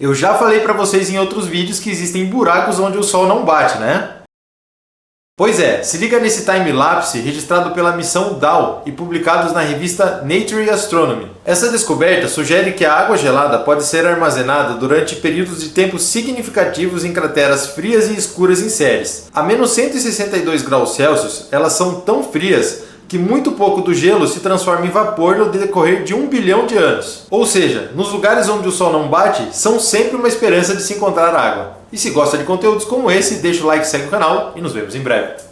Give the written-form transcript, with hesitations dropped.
Eu já falei para vocês em outros vídeos que existem buracos onde o Sol não bate, né? Pois é, se liga nesse time-lapse registrado pela missão DAO e publicados na revista Nature Astronomy. Essa descoberta sugere que a água gelada pode ser armazenada durante períodos de tempo significativos em crateras frias e escuras em séries. A menos 162 graus Celsius, elas são tão frias que muito pouco do gelo se transforma em vapor no decorrer de 1 bilhão de anos. Ou seja, nos lugares onde o Sol não bate, são sempre uma esperança de se encontrar água. E se gosta de conteúdos como esse, deixa o like, segue o canal e nos vemos em breve.